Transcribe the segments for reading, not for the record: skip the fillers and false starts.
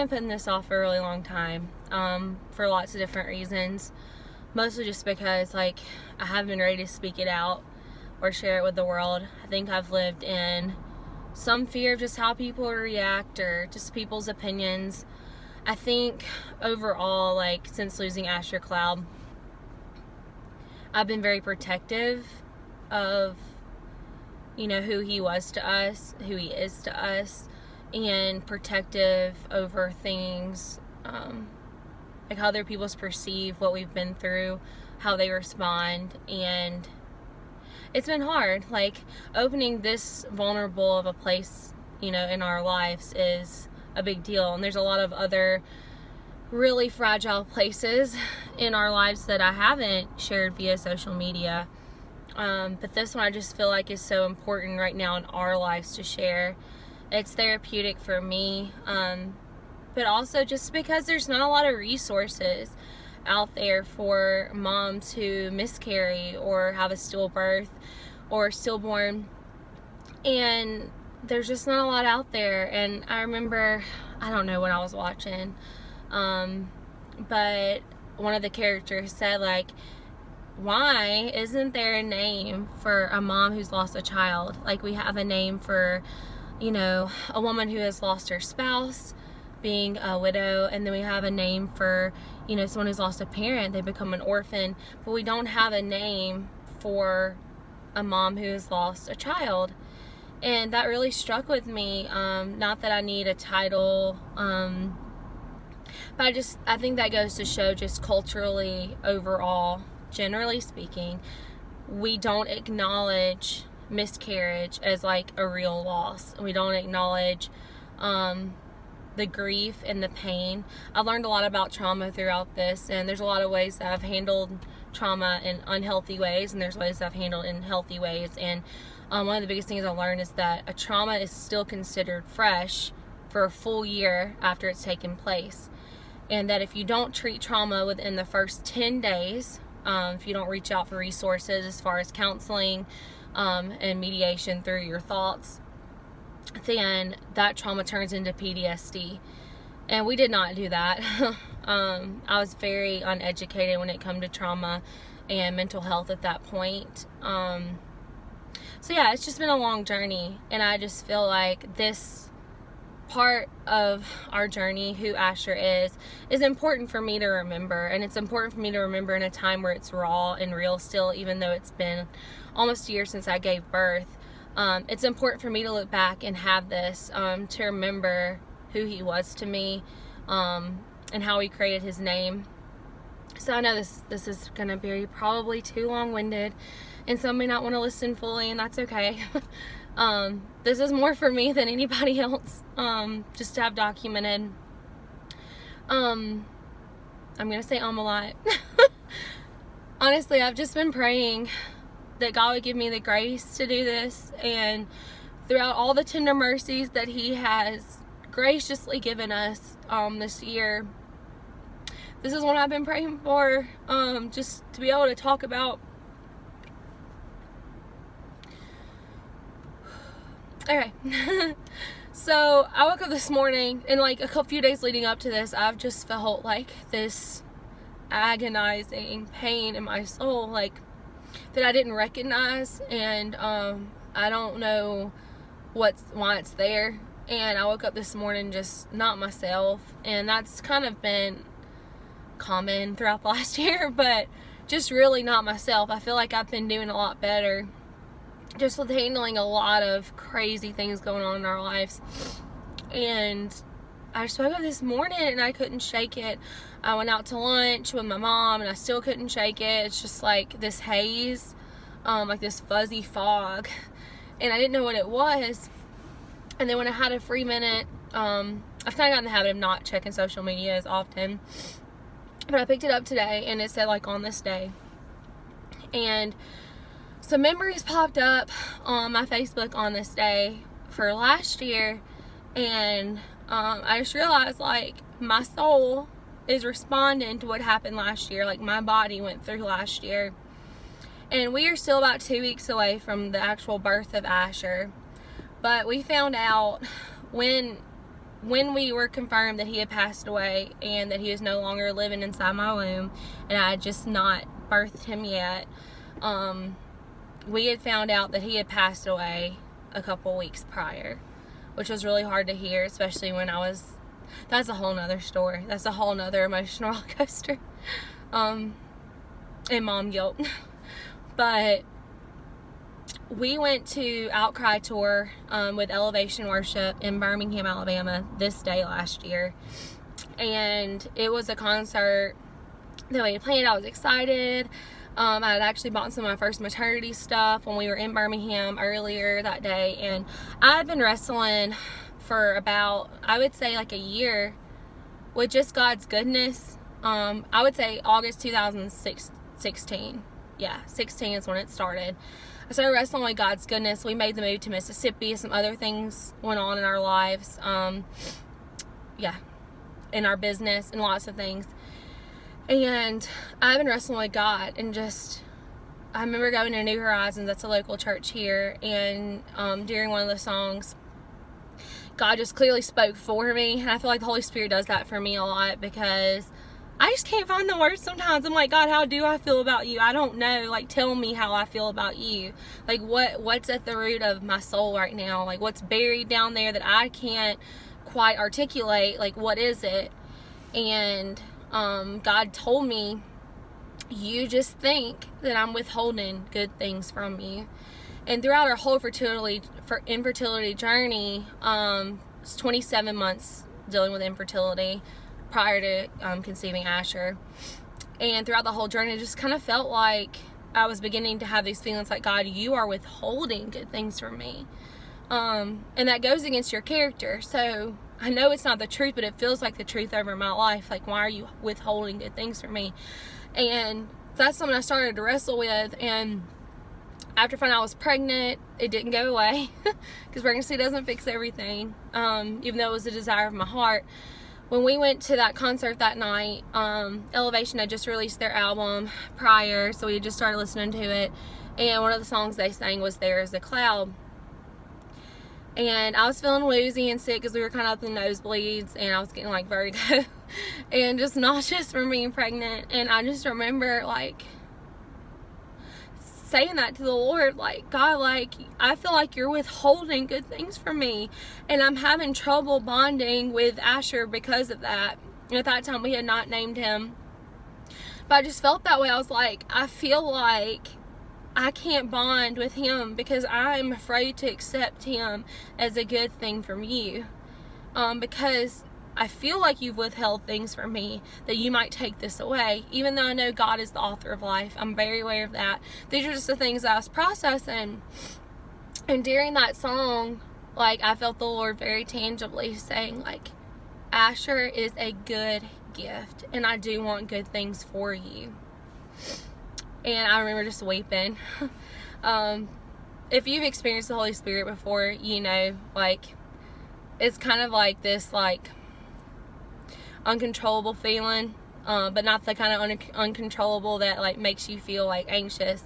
been putting this off for a really long time, for lots of different reasons. Mostly just because, like, I haven't been ready to speak it out or share it with the world. I think I've lived in some fear of just how people react or just people's opinions. I think overall, like, since losing Asher Cloud, I've been very protective of, you know, who he was to us, who he is to us, and protective over things, like how other people's perceive what we've been through, how they respond, and it's been hard. Like, opening this vulnerable of a place, you know, in our lives is a big deal, and there's a lot of other really fragile places in our lives that I haven't shared via social media, but this one I just feel like is so important right now in our lives to share. It's therapeutic for me, but also just because there's not a lot of resources out there for moms who miscarry or have a stillbirth or stillborn, and there's just not a lot out there. And I remember, I don't know when I was watching, but one of the characters said, like, why isn't there a name for a mom who's lost a child? Like, we have a name for, you know, a woman who has lost her spouse, being a widow, and then we have a name for, you know, someone who's lost a parent, they become an orphan, but we don't have a name for a mom who has lost a child. And that really struck with me. Not that I need a title, but I think that goes to show, just culturally overall, generally speaking, we don't acknowledge miscarriage as like a real loss. We don't acknowledge the grief and the pain. I've learned a lot about trauma throughout this, and there's a lot of ways that I've handled trauma in unhealthy ways, and there's ways that I've handled in healthy ways. And one of the biggest things I've learned is that a trauma is still considered fresh for a full year after it's taken place, and that if you don't treat trauma within the first 10 days, if you don't reach out for resources as far as counseling and mediation through your thoughts, then that trauma turns into PTSD. And we did not do that. I was very uneducated when it came to trauma and mental health at that point. So yeah, it's just been a long journey, and I just feel like this part of our journey, who Asher is important for me to remember. And it's important for me to remember in a time where it's raw and real still, even though it's been almost a year since I gave birth. It's important for me to look back and have this, to remember who he was to me, and how he created his name. So I know this is going to be probably too long-winded, and some may not want to listen fully, and that's okay. This is more for me than anybody else, just to have documented. I'm going to say a lot. Honestly, I've just been praying that God would give me the grace to do this, and throughout all the tender mercies that he has graciously given us this year, this is what I've been praying for, just to be able to talk about. Okay. So I woke up this morning, and like a few days leading up to this, I've just felt like this agonizing pain in my soul, like, that I didn't recognize, and I don't know why it's there. And I woke up this morning just not myself, and that's kind of been common throughout the last year, but just really not myself. I feel like I've been doing a lot better just with handling a lot of crazy things going on in our lives. And I just woke up this morning and I couldn't shake it. I went out to lunch with my mom and I still couldn't shake it. It's just like this haze, like this fuzzy fog, and I didn't know what it was. And then when I had a free minute, I've kind of gotten in the habit of not checking social media as often, but I picked it up today and it said, like, on this day, and some memories popped up on my Facebook on this day for last year. And I just realized, like, my soul is responding to what happened last year. Like, my body went through last year, and we are still about 2 weeks away from the actual birth of Asher. But we found out when when we were confirmed that he had passed away and that he was no longer living inside my womb, and I had just not birthed him yet, we had found out that he had passed away a couple weeks prior, which was really hard to hear, especially when that's a whole nother story. That's a whole nother emotional roller coaster. And mom guilt. But we went to Outcry Tour with Elevation Worship in Birmingham, Alabama this day last year. And it was a concert that we had planned. I was excited. I had actually bought some of my first maternity stuff when we were in Birmingham earlier that day. And I had been wrestling for about, I would say, like a year with just God's goodness. I would say August 2016. Yeah, 16 is when it started. I started wrestling with God's goodness. We made the move to Mississippi. Some other things went on in our lives. In our business and lots of things. And I've been wrestling with God, and I remember going to New Horizons, that's a local church here, and during one of the songs, God just clearly spoke for me, and I feel like the Holy Spirit does that for me a lot, because I just can't find the words sometimes. I'm like, God, how do I feel about you? I don't know. Like, tell me how I feel about you. Like, what's at the root of my soul right now? Like, what's buried down there that I can't quite articulate? Like, what is it? And God told me, you just think that I'm withholding good things from you. And throughout our whole infertility journey, it's 27 months dealing with infertility prior to conceiving Asher. And throughout the whole journey, it just kind of felt like I was beginning to have these feelings like, God, you are withholding good things from me. And that goes against your character. So I know it's not the truth, but it feels like the truth over my life. Like, why are you withholding good things from me? And that's something I started to wrestle with. And after finding out I was pregnant, it didn't go away, because pregnancy doesn't fix everything, even though it was a desire of my heart. When we went to that concert that night, Elevation had just released their album prior, so we had just started listening to it. And one of the songs they sang was There Is a Cloud. And I was feeling woozy and sick because we were kind of up in the nosebleeds, and I was getting like vertigo and just nauseous from being pregnant. And I just remember like saying that to the Lord, like, God, like, I feel like you're withholding good things from me, and I'm having trouble bonding with Asher because of that. And at that time we had not named him, but I just felt that way. I was like, I feel like I can't bond with him because I'm afraid to accept him as a good thing from you, because I feel like you've withheld things from me that you might take this away, even though I know God is the author of life. I'm very aware of that. These are just the things I was processing. And during that song, like, I felt the Lord very tangibly saying, like, Asher is a good gift, and I do want good things for you. And I remember just weeping. If you've experienced the Holy Spirit before, you know, like, it's kind of like this, like, uncontrollable feeling, but not the kind of uncontrollable that, like, makes you feel, like, anxious,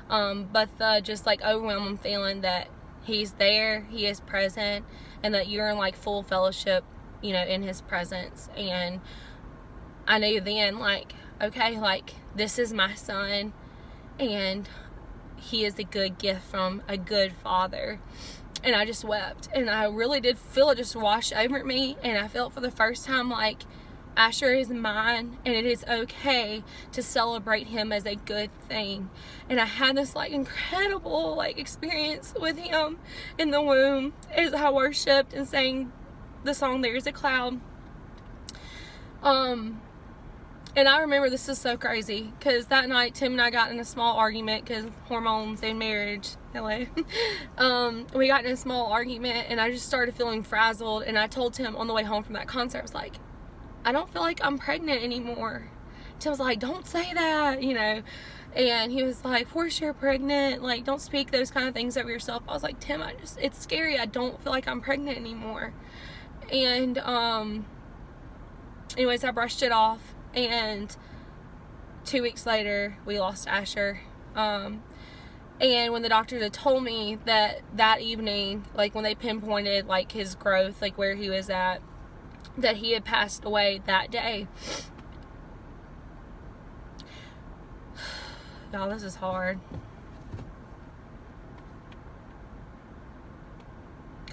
but the just, like, overwhelming feeling that He's there, He is present, and that you're in, like, full fellowship, you know, in His presence. And I knew then, like, okay, like, this is my son, and he is a good gift from a good father. And I just wept, and I really did feel it just wash over me. And I felt for the first time, like, Asher is mine, and it is okay to celebrate him as a good thing. And I had this, like, incredible, like, experience with him in the womb as I worshiped and sang the song There's a Cloud. And I remember, this is so crazy, because that night Tim and I got in a small argument, because hormones and marriage, hello. We got in a small argument, and I just started feeling frazzled. And I told Tim on the way home from that concert, I was like, I don't feel like I'm pregnant anymore. Tim was like, don't say that, you know. And he was like, of course you're pregnant, like, don't speak those kind of things over yourself. I was like, Tim, it's scary. I don't feel like I'm pregnant anymore. And anyways, I brushed it off. And 2 weeks later, we lost Asher. And when the doctors had told me that evening, like, when they pinpointed, like, his growth, like, where he was at, that he had passed away that day. Y'all, this is hard.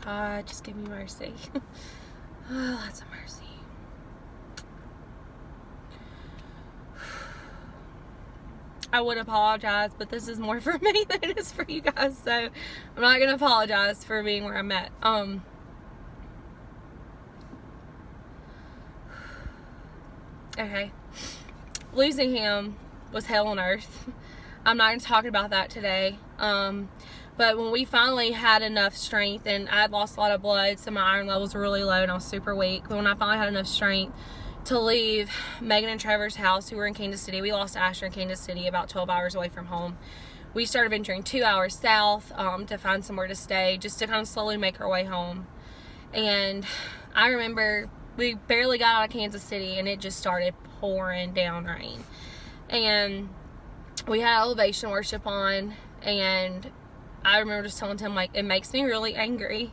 God, just give me mercy. Oh, lots of mercy. I would apologize, but this is more for me than it is for you guys, so I'm not going to apologize for being where I'm at. Okay. Losing him was hell on earth. I'm not going to talk about that today. But when we finally had enough strength, and I had lost a lot of blood, so my iron levels were really low and I was super weak. But when I finally had enough strength to leave Megan and Trevor's house, who were in Kansas City, we lost Asher in Kansas City, about 12 hours away from home. We started venturing 2 hours south to find somewhere to stay, just to kind of slowly make our way home. And I remember we barely got out of Kansas City and it just started pouring down rain. And we had elevation worship on, and I remember just telling him, like, it makes me really angry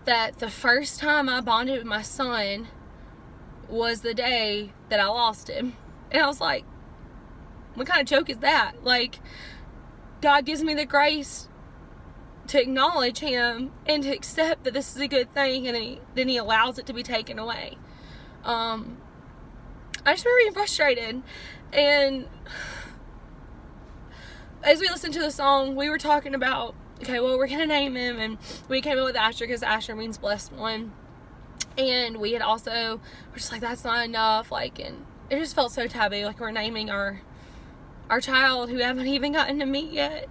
that the first time I bonded with my son was the day that I lost him. And I was like, what kind of joke is that? Like, God gives me the grace to acknowledge him and to accept that this is a good thing, and then he allows it to be taken away. I just remember being frustrated. And as we listened to the song, we were talking about, okay, well, we're going to name him. And we came up with Asher because Asher means blessed one. And we had also, we're just like, that's not enough. Like, and it just felt so taboo. Like, we're naming our child who we haven't even gotten to meet yet.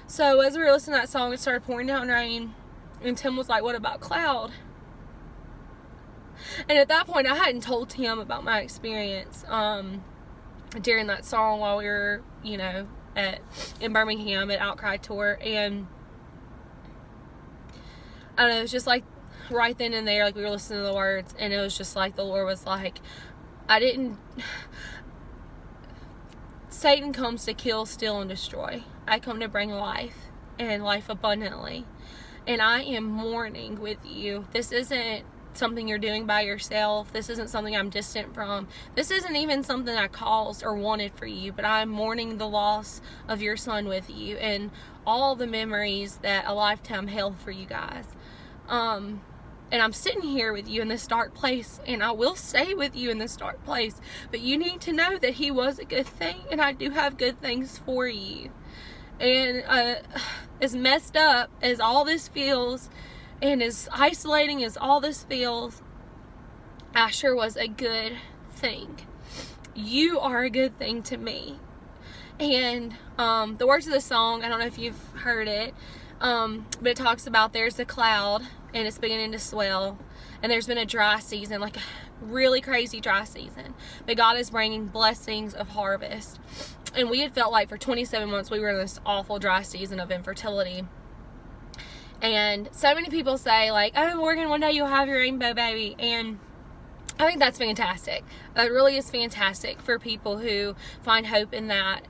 So as we were listening to that song, it started pouring down rain. And Tim was like, what about cloud? And at that point, I hadn't told Tim about my experience during that song while we were, in Birmingham at Outcry Tour. And I don't know, it was just like right then and there, like we were listening to the words, and it was just like the Lord was like, Satan comes to kill, steal, and destroy. I come to bring life, and life abundantly. And I am mourning with you. This isn't something you're doing by yourself. This isn't something I'm distant from. This isn't even something I caused or wanted for you, but I'm mourning the loss of your son with you and all the memories that a lifetime held for you guys. And I'm sitting here with you in this dark place, and I will stay with you in this dark place, but you need to know that he was a good thing, and I do have good things for you. And as messed up as all this feels, and as isolating as all this feels, Asher was a good thing. You are a good thing to me. And the words of the song, I don't know if you've heard it, but it talks about there's a cloud and it's beginning to swell, and there's been a dry season, like a really crazy dry season, but God is bringing blessings of harvest. And we had felt like for 27 months we were in this awful dry season of infertility. And so many people say, like, oh, Morgan, one day you'll have your rainbow baby. And I think that's fantastic. It really is fantastic for people who find hope in that.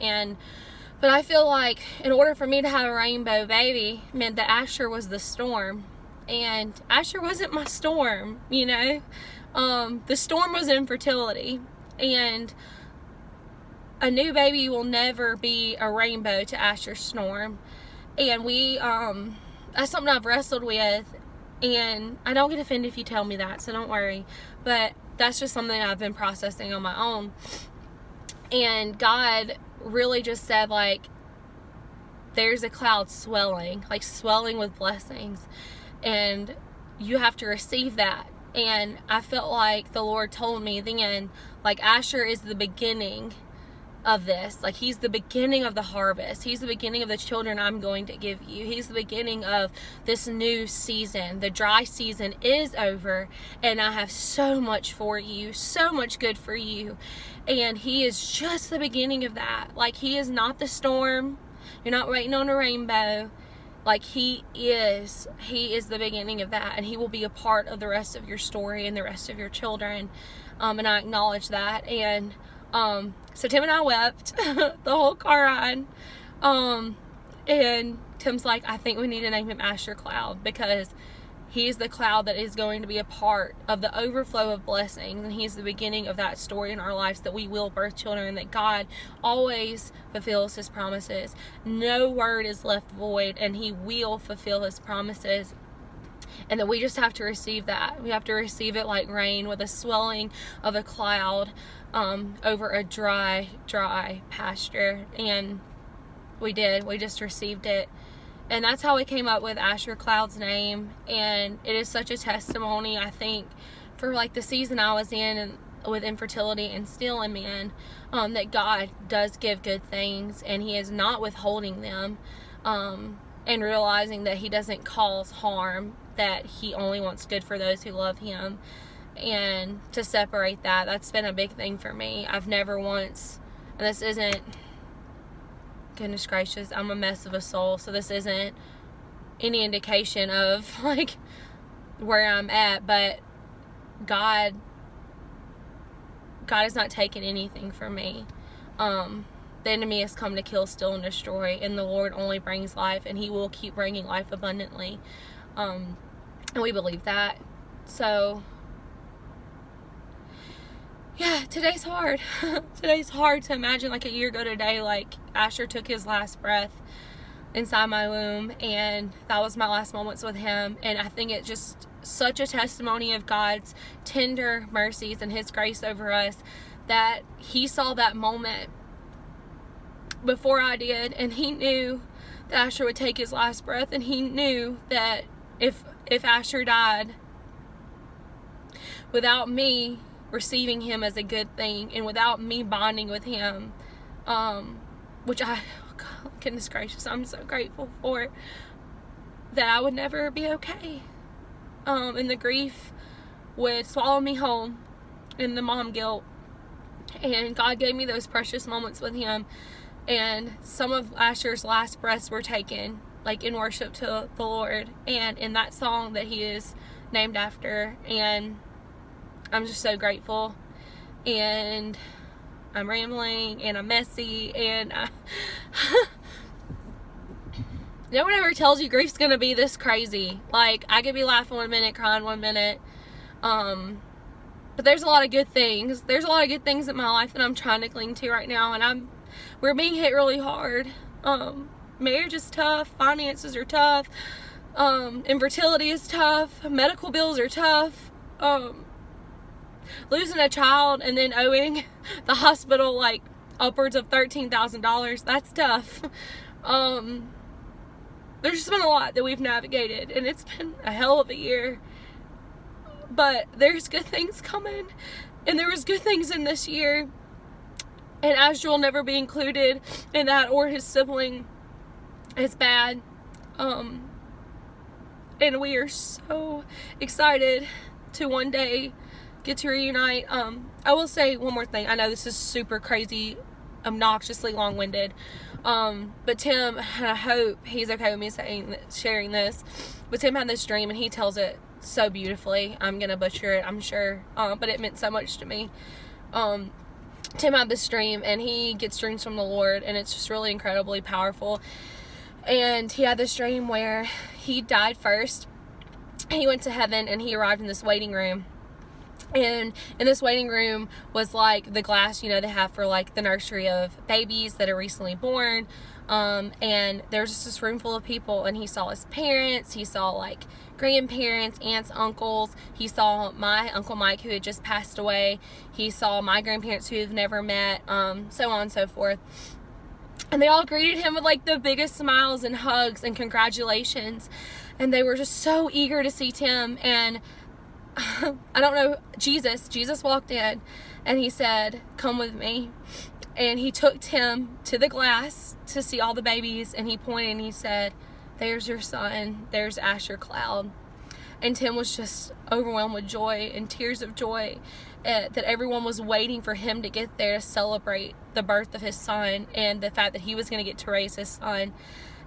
But I feel like in order for me to have a rainbow baby meant that Asher was the storm. And Asher wasn't my storm, The storm was infertility. And a new baby will never be a rainbow to Asher's storm. And that's something I've wrestled with, and I don't get offended if you tell me that, so don't worry, but that's just something I've been processing on my own. And God really just said, like, there's a cloud swelling, like swelling with blessings, and you have to receive that. And I felt like the Lord told me then, like, Asher is the beginning of this. Like, he's the beginning of the harvest. He's the beginning of the children I'm going to give you. He's the beginning of this new season. The dry season is over, and I have so much for you, so much good for you. And he is just the beginning of that. Like, he is not the storm. You're not waiting on a rainbow. Like, he is the beginning of that, and he will be a part of the rest of your story and the rest of your children. And I acknowledge that. And so Tim and I wept the whole car ride. And Tim's like, I think we need to name him Asher Cloud, because he's the cloud that is going to be a part of the overflow of blessings, and he's the beginning of that story in our lives, that we will birth children, and that God always fulfills his promises. No word is left void, and he will fulfill his promises. And that we just have to receive that. We have to receive it like rain, with a swelling of a cloud over a dry pasture. And we did. We just received it. And that's how we came up with Asher Cloud's name. And it is such a testimony, I think, for like the season I was in, and with infertility and still am in, that God does give good things, and he is not withholding them, and realizing that he doesn't cause harm, that he only wants good for those who love him. And to separate that, that's been a big thing for me. I've never once, and this isn't, goodness gracious, I'm a mess of a soul, so this isn't any indication of like where I'm at, but God has not taken anything from me. The enemy has come to kill, steal, and destroy, and the Lord only brings life, and he will keep bringing life abundantly. And we believe that. So yeah, today's hard. Today's hard to imagine, like a year ago today, like Asher took his last breath inside my womb, and that was my last moments with him. And I think it's just such a testimony of God's tender mercies and his grace over us, that he saw that moment before I did, and he knew that Asher would take his last breath, and he knew that if Asher died without me receiving him as a good thing, and without me bonding with him, which oh God, goodness gracious, I'm so grateful for, that I would never be okay, and the grief would swallow me whole, and the mom guilt. And God gave me those precious moments with him, and some of Asher's last breaths were taken like in worship to the Lord, and in that song that he is named after. And I'm just so grateful, and I'm rambling, and I'm messy, and no one ever tells you grief's gonna be this crazy. Like, I could be laughing one minute, crying one minute, but there's a lot of good things. There's a lot of good things in my life that I'm trying to cling to right now, and we're being hit really hard. Marriage is tough, finances are tough, infertility is tough, medical bills are tough, losing a child and then owing the hospital like upwards of $13,000, that's tough. There's just been a lot that we've navigated, and it's been a hell of a year, but there's good things coming, and there was good things in this year, and Asher will never be included in that, or his sibling. It's bad, and we are so excited to one day get to reunite. I will say one more thing. I know this is super crazy, obnoxiously long-winded, but Tim, and I hope he's okay with me sharing this, but Tim had this dream, and he tells it so beautifully. I'm gonna butcher it, I'm sure, but it meant so much to me. Tim had this dream, and he gets dreams from the Lord, and it's just really incredibly powerful. And he had this dream where he died first. He went to heaven, and he arrived in this waiting room. And in this waiting room was like the glass, they have for like the nursery of babies that are recently born. And there's just this room full of people, and he saw his parents, he saw like grandparents, aunts, uncles. He saw my Uncle Mike, who had just passed away. He saw my grandparents who have never met, so on and so forth. And they all greeted him with like the biggest smiles and hugs and congratulations. And they were just so eager to see Tim. And I don't know, Jesus walked in, and he said, "Come with me." And he took Tim to the glass to see all the babies, and he pointed and he said, "There's your son, there's Asher Cloud." And Tim was just overwhelmed with joy and tears of joy that everyone was waiting for him to get there to celebrate the birth of his son and the fact that he was going to get to raise his son.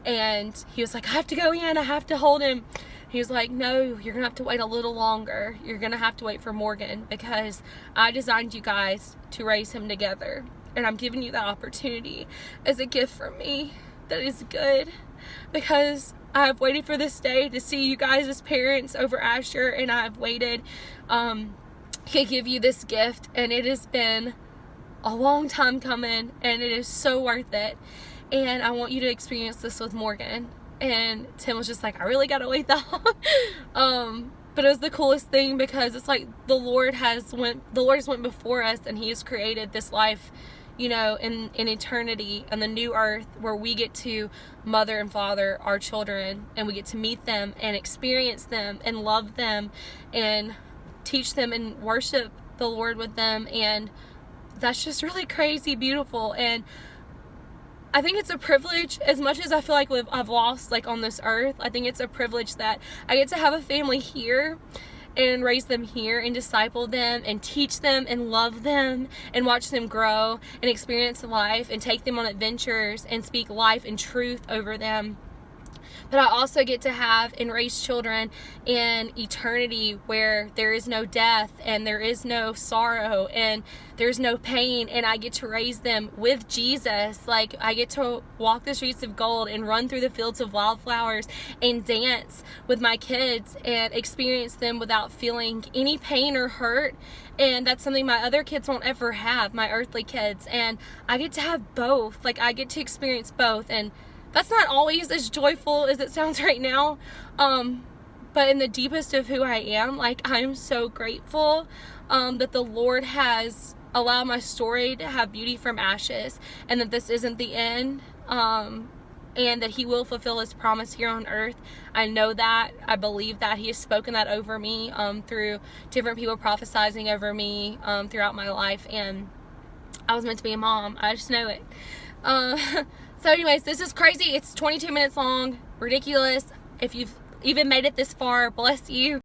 And he was like, "I have to go in, I have to hold him." He was like, "No, you're going to have to wait a little longer. You're going to have to wait for Morgan, because I designed you guys to raise him together. And I'm giving you that opportunity as a gift from me that is good because I've waited for this day to see you guys as parents over Asher, and I've waited to give you this gift, and it has been a long time coming, and it is so worth it. And I want you to experience this with Morgan. And Tim was just like, I really gotta wait that long. But it was the coolest thing, because it's like the Lord has went before us, and He has created this life, you know, in eternity, and the new earth, where we get to mother and father our children, and we get to meet them and experience them and love them and teach them and worship the Lord with them. And that's just really crazy beautiful. And I think it's a privilege, as much as I feel like I've lost like on this earth. I think it's a privilege that I get to have a family here and raise them here and disciple them and teach them and love them and watch them grow and experience life and take them on adventures and speak life and truth over them. But I also get to have and raise children in eternity, where there is no death and there is no sorrow and there's no pain, and I get to raise them with Jesus. Like, I get to walk the streets of gold and run through the fields of wildflowers and dance with my kids and experience them without feeling any pain or hurt. And that's something my other kids won't ever have, my earthly kids. And I get to have both. Like, I get to experience both. And that's not always as joyful as it sounds right now, but in the deepest of who I am, like, I'm so grateful that the Lord has allowed my story to have beauty from ashes, and that this isn't the end, and that He will fulfill His promise here on earth. I know that. I believe that. He has spoken that over me through different people prophesying over me throughout my life, and I was meant to be a mom. I just know it. So anyways, this is crazy. It's 22 minutes long. Ridiculous. If you've even made it this far, bless you.